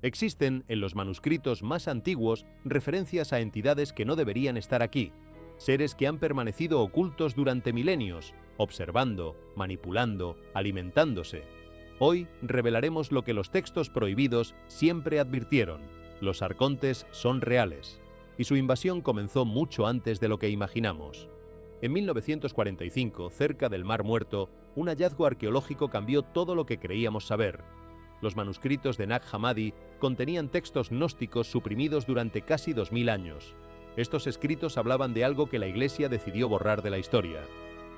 Existen en los manuscritos más antiguos referencias a entidades que no deberían estar aquí, seres que han permanecido ocultos durante milenios, observando, manipulando, alimentándose. Hoy revelaremos lo que los textos prohibidos siempre advirtieron: los arcontes son reales, y su invasión comenzó mucho antes de lo que imaginamos. En 1945, cerca del Mar Muerto, un hallazgo arqueológico cambió todo lo que creíamos saber. Los manuscritos de Nag Hammadi contenían textos gnósticos suprimidos durante casi 2000 años. Estos escritos hablaban de algo que la Iglesia decidió borrar de la historia: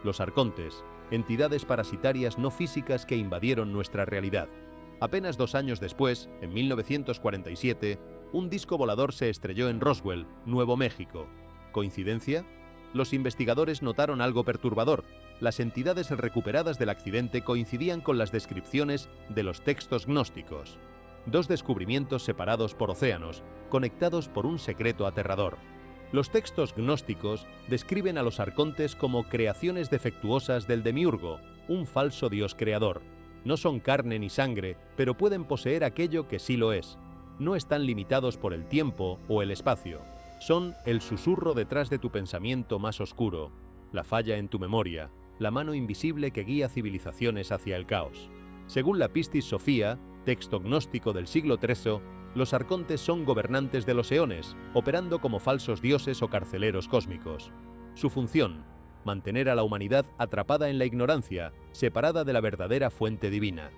los arcontes, entidades parasitarias no físicas que invadieron nuestra realidad. Apenas 2 años después, en 1947, un disco volador se estrelló en Roswell, Nuevo México. ¿Coincidencia? Los investigadores notaron algo perturbador: las entidades recuperadas del accidente coincidían con las descripciones de los textos gnósticos. 2 descubrimientos separados por océanos, conectados por un secreto aterrador. Los textos gnósticos describen a los arcontes como creaciones defectuosas del demiurgo, un falso dios creador. No son carne ni sangre, pero pueden poseer aquello que sí lo es. No están limitados por el tiempo o el espacio. Son el susurro detrás de tu pensamiento más oscuro, la falla en tu memoria, la mano invisible que guía civilizaciones hacia el caos. Según la Pistis Sophia, texto gnóstico del siglo III, los arcontes son gobernantes de los eones, operando como falsos dioses o carceleros cósmicos. Su función: mantener a la humanidad atrapada en la ignorancia, separada de la verdadera fuente divina.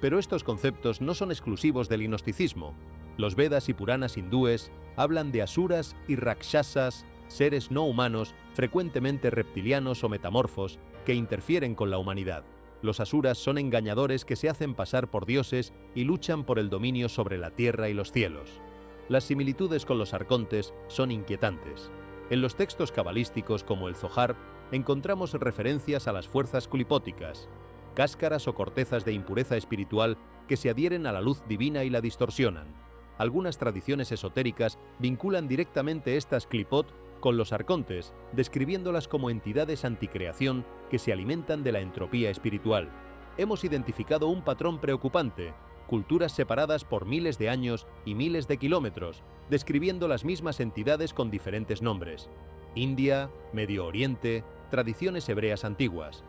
Pero estos conceptos no son exclusivos del gnosticismo. Los Vedas y Puranas hindúes hablan de asuras y rakshasas, seres no humanos, frecuentemente reptilianos o metamorfos, que interfieren con la humanidad. Los asuras son engañadores que se hacen pasar por dioses y luchan por el dominio sobre la tierra y los cielos. Las similitudes con los arcontes son inquietantes. En los textos cabalísticos como el Zohar encontramos referencias a las fuerzas clipóticas, cáscaras o cortezas de impureza espiritual que se adhieren a la luz divina y la distorsionan. Algunas tradiciones esotéricas vinculan directamente estas clipot con los arcontes, describiéndolas como entidades anticreación que se alimentan de la entropía espiritual. Hemos identificado un patrón preocupante: culturas separadas por miles de años y miles de kilómetros, describiendo las mismas entidades con diferentes nombres. India, Medio Oriente, tradiciones hebreas antiguas.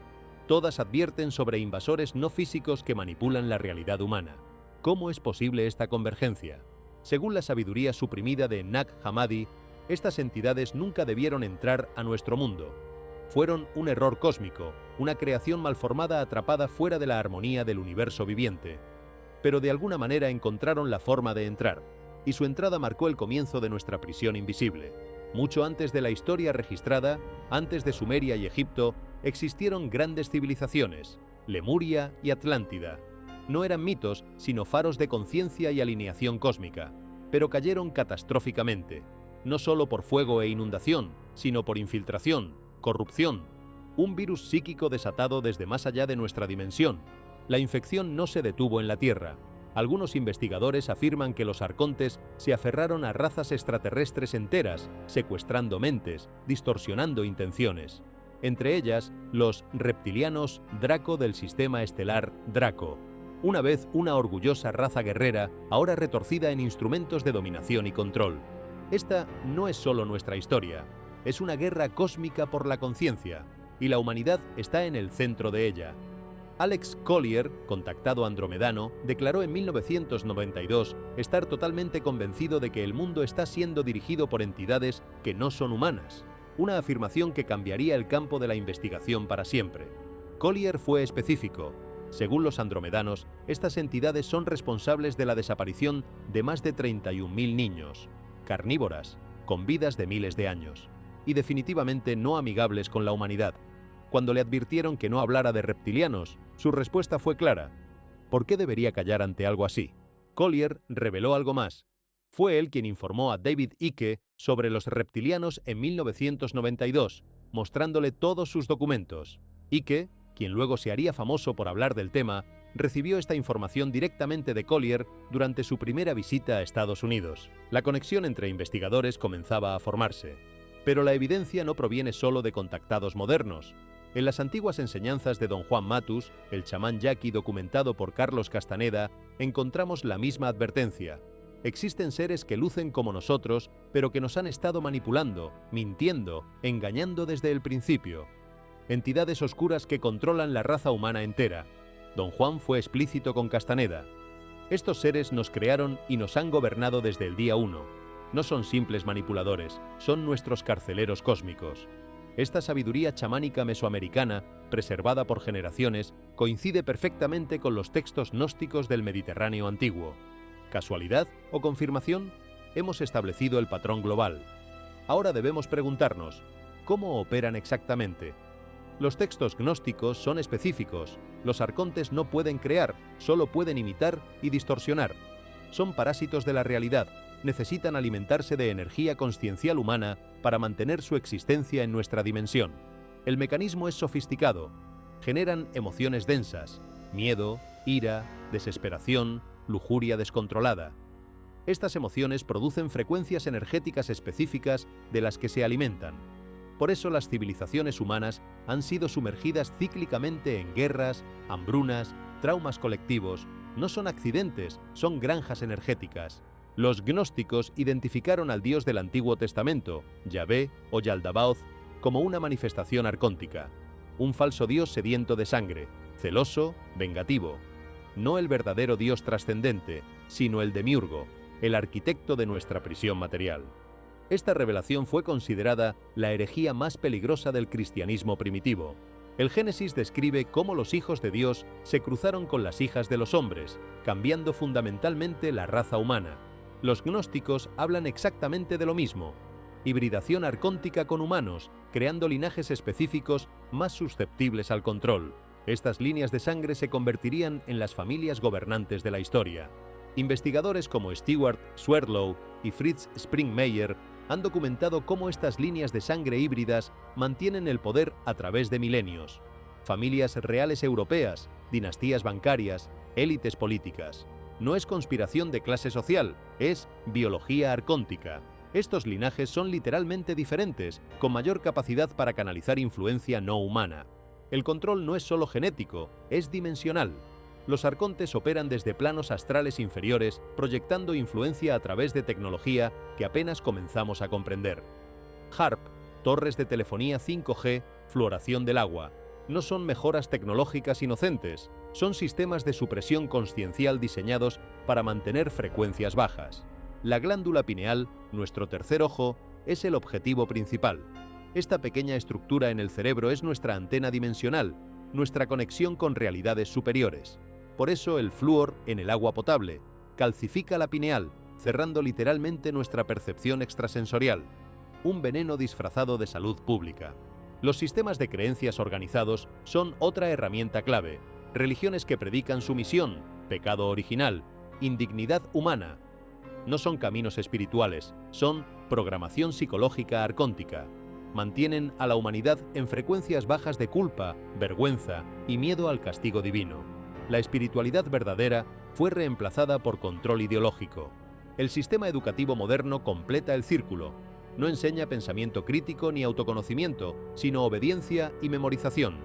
Todas advierten sobre invasores no físicos que manipulan la realidad humana. ¿Cómo es posible esta convergencia? Según la sabiduría suprimida de Nag Hammadi, estas entidades nunca debieron entrar a nuestro mundo. Fueron un error cósmico, una creación malformada atrapada fuera de la armonía del universo viviente. Pero de alguna manera encontraron la forma de entrar, y su entrada marcó el comienzo de nuestra prisión invisible. Mucho antes de la historia registrada, antes de Sumeria y Egipto, existieron grandes civilizaciones: Lemuria y Atlántida. No eran mitos, sino faros de conciencia y alineación cósmica, pero cayeron catastróficamente. No solo por fuego e inundación, sino por infiltración, corrupción, un virus psíquico desatado desde más allá de nuestra dimensión. La infección no se detuvo en la Tierra. Algunos investigadores afirman que los arcontes se aferraron a razas extraterrestres enteras, secuestrando mentes, distorsionando intenciones. Entre ellas, los reptilianos Draco del sistema estelar Draco. Una vez una orgullosa raza guerrera, ahora retorcida en instrumentos de dominación y control. Esta no es solo nuestra historia, es una guerra cósmica por la conciencia, y la humanidad está en el centro de ella. Alex Collier, contactado andromedano, declaró en 1992 estar totalmente convencido de que el mundo está siendo dirigido por entidades que no son humanas, una afirmación que cambiaría el campo de la investigación para siempre. Collier fue específico. Según los andromedanos, estas entidades son responsables de la desaparición de más de 31.000 niños, carnívoras, con vidas de miles de años, y definitivamente no amigables con la humanidad. Cuando le advirtieron que no hablara de reptilianos, su respuesta fue clara: ¿por qué debería callar ante algo así? Collier reveló algo más. Fue él quien informó a David Icke sobre los reptilianos en 1992, mostrándole todos sus documentos. Icke, quien luego se haría famoso por hablar del tema, recibió esta información directamente de Collier durante su primera visita a Estados Unidos. La conexión entre investigadores comenzaba a formarse. Pero la evidencia no proviene solo de contactados modernos. En las antiguas enseñanzas de Don Juan Matus, el chamán yaqui documentado por Carlos Castaneda, encontramos la misma advertencia: Existen seres que lucen como nosotros, pero que nos han estado manipulando, mintiendo, engañando desde el principio. Entidades oscuras que controlan la raza humana entera. Don Juan fue explícito con Castaneda. Estos seres nos crearon y nos han gobernado desde el día 1. No son simples manipuladores, son nuestros carceleros cósmicos. Esta sabiduría chamánica mesoamericana, preservada por generaciones, coincide perfectamente con los textos gnósticos del Mediterráneo antiguo. ¿Casualidad o confirmación? Hemos establecido el patrón global. Ahora debemos preguntarnos, ¿cómo operan exactamente? Los textos gnósticos son específicos. Los arcontes no pueden crear, solo pueden imitar y distorsionar. Son parásitos de la realidad, necesitan alimentarse de energía consciencial humana para mantener su existencia en nuestra dimensión. El mecanismo es sofisticado. Generan emociones densas, miedo, ira, desesperación, lujuria descontrolada. Estas emociones producen frecuencias energéticas específicas de las que se alimentan. Por eso las civilizaciones humanas han sido sumergidas cíclicamente en guerras, hambrunas, traumas colectivos. No son accidentes, son granjas energéticas. Los gnósticos identificaron al Dios del Antiguo Testamento, Yahvé o Yaldabaoth, como una manifestación arcóntica. Un falso Dios sediento de sangre, celoso, vengativo. No el verdadero Dios trascendente, sino el demiurgo, el arquitecto de nuestra prisión material. Esta revelación fue considerada la herejía más peligrosa del cristianismo primitivo. El Génesis describe cómo los hijos de Dios se cruzaron con las hijas de los hombres, cambiando fundamentalmente la raza humana. Los gnósticos hablan exactamente de lo mismo: hibridación arcóntica con humanos, creando linajes específicos más susceptibles al control. Estas líneas de sangre se convertirían en las familias gobernantes de la historia. Investigadores como Stewart Swerdlow y Fritz Springmeier han documentado cómo estas líneas de sangre híbridas mantienen el poder a través de milenios. Familias reales europeas, dinastías bancarias, élites políticas. No es conspiración de clase social, es biología arcóntica. Estos linajes son literalmente diferentes, con mayor capacidad para canalizar influencia no humana. El control no es solo genético, es dimensional. Los arcontes operan desde planos astrales inferiores, proyectando influencia a través de tecnología que apenas comenzamos a comprender. HARP, torres de telefonía 5G, fluoración del agua. No son mejoras tecnológicas inocentes, son sistemas de supresión consciencial diseñados para mantener frecuencias bajas. La glándula pineal, nuestro tercer ojo, es el objetivo principal. Esta pequeña estructura en el cerebro es nuestra antena dimensional, nuestra conexión con realidades superiores. Por eso el flúor en el agua potable calcifica la pineal, cerrando literalmente nuestra percepción extrasensorial. Un veneno disfrazado de salud pública. Los sistemas de creencias organizados son otra herramienta clave. Religiones que predican sumisión, pecado original, indignidad humana. No son caminos espirituales, son programación psicológica arcóntica. Mantienen a la humanidad en frecuencias bajas de culpa, vergüenza y miedo al castigo divino. La espiritualidad verdadera fue reemplazada por control ideológico. El sistema educativo moderno completa el círculo. No enseña pensamiento crítico ni autoconocimiento, sino obediencia y memorización.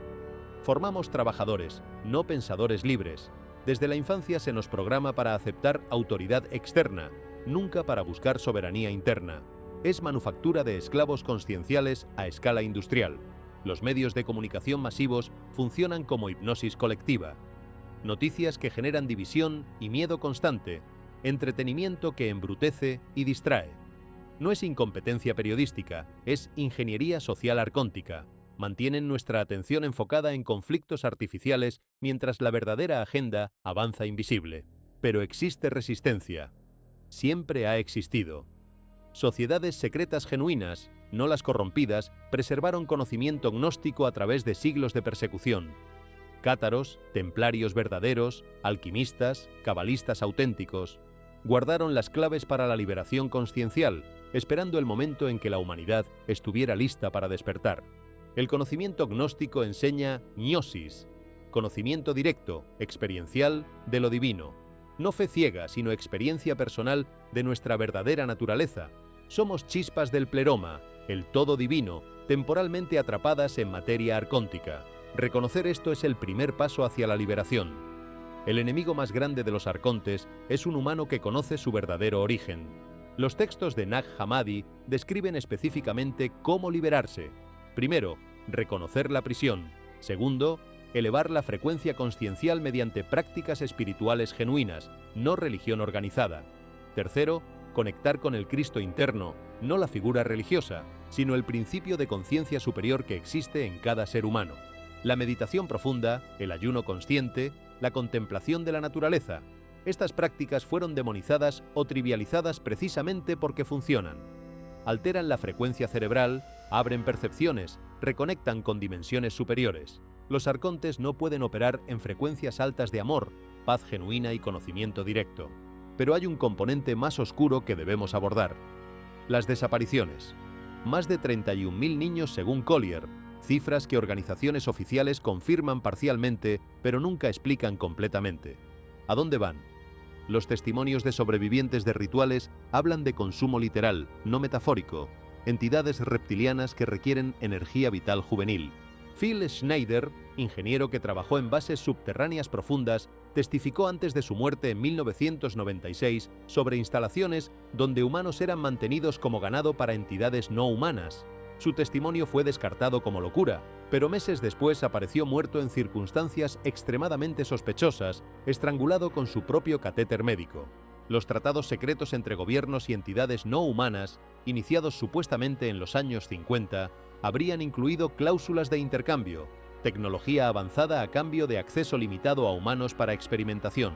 Formamos trabajadores, no pensadores libres. Desde la infancia se nos programa para aceptar autoridad externa, nunca para buscar soberanía interna. Es manufactura de esclavos conscienciales a escala industrial. Los medios de comunicación masivos funcionan como hipnosis colectiva. Noticias que generan división y miedo constante, entretenimiento que embrutece y distrae. No es incompetencia periodística, es ingeniería social arcóntica. Mantienen nuestra atención enfocada en conflictos artificiales mientras la verdadera agenda avanza invisible. Pero existe resistencia. Siempre ha existido. Sociedades secretas genuinas, no las corrompidas, preservaron conocimiento gnóstico a través de siglos de persecución. Cátaros, templarios verdaderos, alquimistas, cabalistas auténticos, guardaron las claves para la liberación consciencial, esperando el momento en que la humanidad estuviera lista para despertar. El conocimiento gnóstico enseña gnosis, conocimiento directo, experiencial de lo divino. No fe ciega, sino experiencia personal de nuestra verdadera naturaleza. Somos chispas del pleroma, el todo divino, temporalmente atrapadas en materia arcóntica. Reconocer esto es el primer paso hacia la liberación. El enemigo más grande de los arcontes es un humano que conoce su verdadero origen. Los textos de Nag Hammadi describen específicamente cómo liberarse. Primero, reconocer la prisión. Segundo, elevar la frecuencia consciencial mediante prácticas espirituales genuinas, no religión organizada. Tercero, conectar con el Cristo interno, no la figura religiosa, sino el principio de conciencia superior que existe en cada ser humano. La meditación profunda, el ayuno consciente, la contemplación de la naturaleza. Estas prácticas fueron demonizadas o trivializadas precisamente porque funcionan. Alteran la frecuencia cerebral, abren percepciones, reconectan con dimensiones superiores. Los arcontes no pueden operar en frecuencias altas de amor, paz genuina y conocimiento directo. Pero hay un componente más oscuro que debemos abordar: las desapariciones. Más de 31.000 niños según Collier, cifras que organizaciones oficiales confirman parcialmente, pero nunca explican completamente. ¿A dónde van? Los testimonios de sobrevivientes de rituales hablan de consumo literal, no metafórico, entidades reptilianas que requieren energía vital juvenil. Phil Schneider, ingeniero que trabajó en bases subterráneas profundas, testificó antes de su muerte en 1996 sobre instalaciones donde humanos eran mantenidos como ganado para entidades no humanas. Su testimonio fue descartado como locura, pero meses después apareció muerto en circunstancias extremadamente sospechosas, estrangulado con su propio catéter médico. Los tratados secretos entre gobiernos y entidades no humanas, iniciados supuestamente en los años 50, habrían incluido cláusulas de intercambio, tecnología avanzada a cambio de acceso limitado a humanos para experimentación.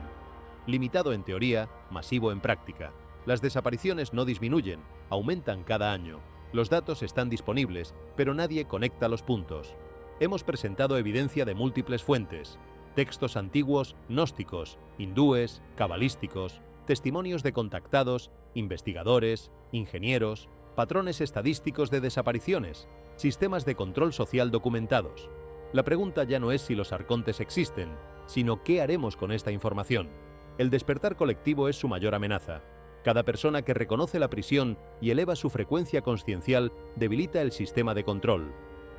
Limitado en teoría, masivo en práctica. Las desapariciones no disminuyen, aumentan cada año. Los datos están disponibles, pero nadie conecta los puntos. Hemos presentado evidencia de múltiples fuentes: textos antiguos, gnósticos, hindúes, cabalísticos, testimonios de contactados, investigadores, ingenieros, patrones estadísticos de desapariciones, sistemas de control social documentados. La pregunta ya no es si los arcontes existen, sino qué haremos con esta información. El despertar colectivo es su mayor amenaza. Cada persona que reconoce la prisión y eleva su frecuencia consciencial debilita el sistema de control.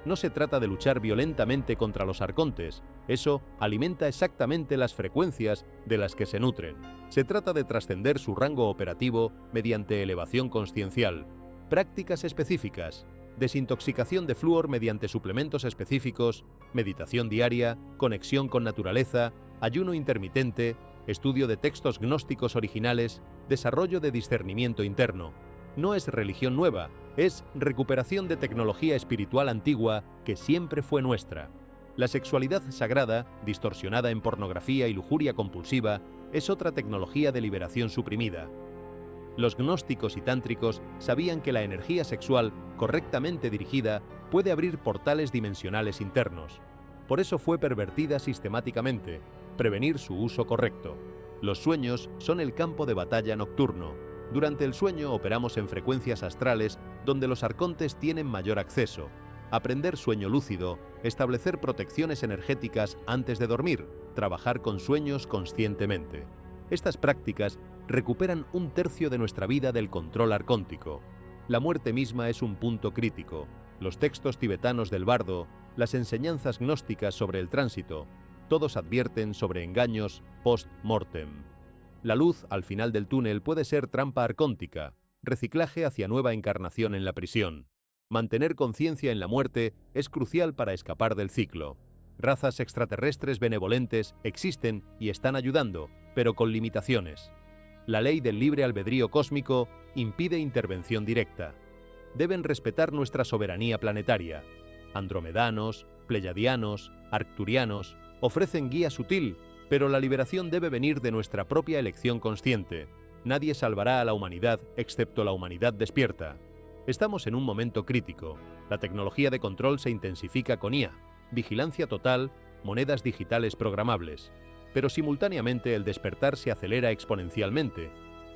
No se trata de luchar violentamente contra los arcontes, eso alimenta exactamente las frecuencias de las que se nutren. Se trata de trascender su rango operativo mediante elevación consciencial, prácticas específicas, desintoxicación de flúor mediante suplementos específicos, meditación diaria, conexión con naturaleza, ayuno intermitente, estudio de textos gnósticos originales, desarrollo de discernimiento interno. No es religión nueva, es recuperación de tecnología espiritual antigua que siempre fue nuestra. La sexualidad sagrada, distorsionada en pornografía y lujuria compulsiva, es otra tecnología de liberación suprimida. Los gnósticos y tántricos sabían que la energía sexual, correctamente dirigida, puede abrir portales dimensionales internos. Por eso fue pervertida sistemáticamente, prevenir su uso correcto. Los sueños son el campo de batalla nocturno. Durante el sueño operamos en frecuencias astrales donde los arcontes tienen mayor acceso. Aprender sueño lúcido, establecer protecciones energéticas antes de dormir, trabajar con sueños conscientemente. Estas prácticas recuperan un tercio de nuestra vida del control arcóntico. La muerte misma es un punto crítico. Los textos tibetanos del bardo, las enseñanzas gnósticas sobre el tránsito, todos advierten sobre engaños post-mortem. La luz al final del túnel puede ser trampa arcóntica, reciclaje hacia nueva encarnación en la prisión. Mantener conciencia en la muerte es crucial para escapar del ciclo. Razas extraterrestres benevolentes existen y están ayudando, pero con limitaciones. La ley del libre albedrío cósmico impide intervención directa. Deben respetar nuestra soberanía planetaria. Andromedanos, pleyadianos, arcturianos ofrecen guía sutil, pero la liberación debe venir de nuestra propia elección consciente. Nadie salvará a la humanidad excepto la humanidad despierta. Estamos en un momento crítico. La tecnología de control se intensifica con IA, vigilancia total, monedas digitales programables. Pero simultáneamente el despertar se acelera exponencialmente.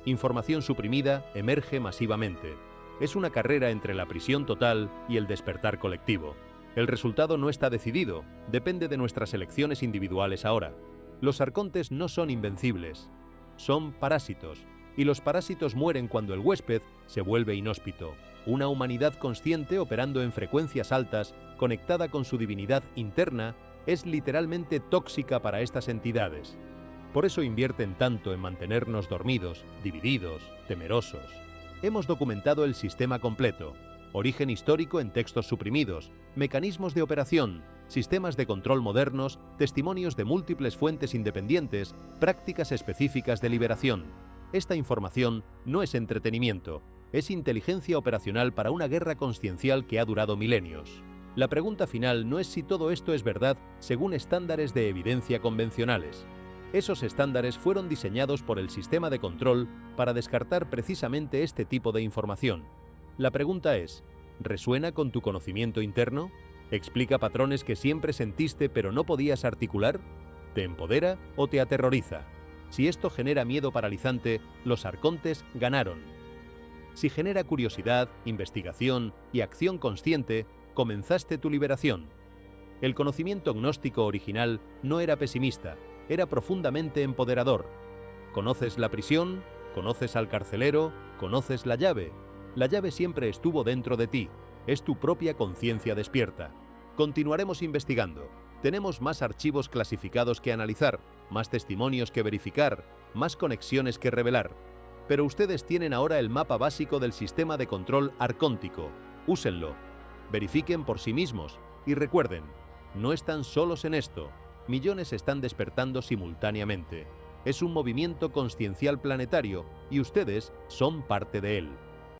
Información suprimida emerge masivamente. Es una carrera entre la prisión total y el despertar colectivo. El resultado no está decidido, depende de nuestras elecciones individuales ahora. Los arcontes no son invencibles, son parásitos, y los parásitos mueren cuando el huésped se vuelve inhóspito. Una humanidad consciente operando en frecuencias altas, conectada con su divinidad interna, es literalmente tóxica para estas entidades. Por eso invierten tanto en mantenernos dormidos, divididos, temerosos. Hemos documentado el sistema completo: origen histórico en textos suprimidos, mecanismos de operación, sistemas de control modernos, testimonios de múltiples fuentes independientes, prácticas específicas de liberación. Esta información no es entretenimiento, es inteligencia operacional para una guerra consciencial que ha durado milenios. La pregunta final no es si todo esto es verdad según estándares de evidencia convencionales. Esos estándares fueron diseñados por el sistema de control para descartar precisamente este tipo de información. La pregunta es, ¿resuena con tu conocimiento interno? ¿Explica patrones que siempre sentiste pero no podías articular? ¿Te empodera o te aterroriza? Si esto genera miedo paralizante, los arcontes ganaron. Si genera curiosidad, investigación y acción consciente, comenzaste tu liberación. El conocimiento gnóstico original no era pesimista, era profundamente empoderador. ¿Conoces la prisión? ¿Conoces al carcelero? ¿Conoces la llave? La llave siempre estuvo dentro de ti, es tu propia conciencia despierta. Continuaremos investigando. Tenemos más archivos clasificados que analizar, más testimonios que verificar, más conexiones que revelar. Pero ustedes tienen ahora el mapa básico del sistema de control arcóntico. Úsenlo. Verifiquen por sí mismos y recuerden, no están solos en esto. Millones están despertando simultáneamente. Es un movimiento consciencial planetario y ustedes son parte de él.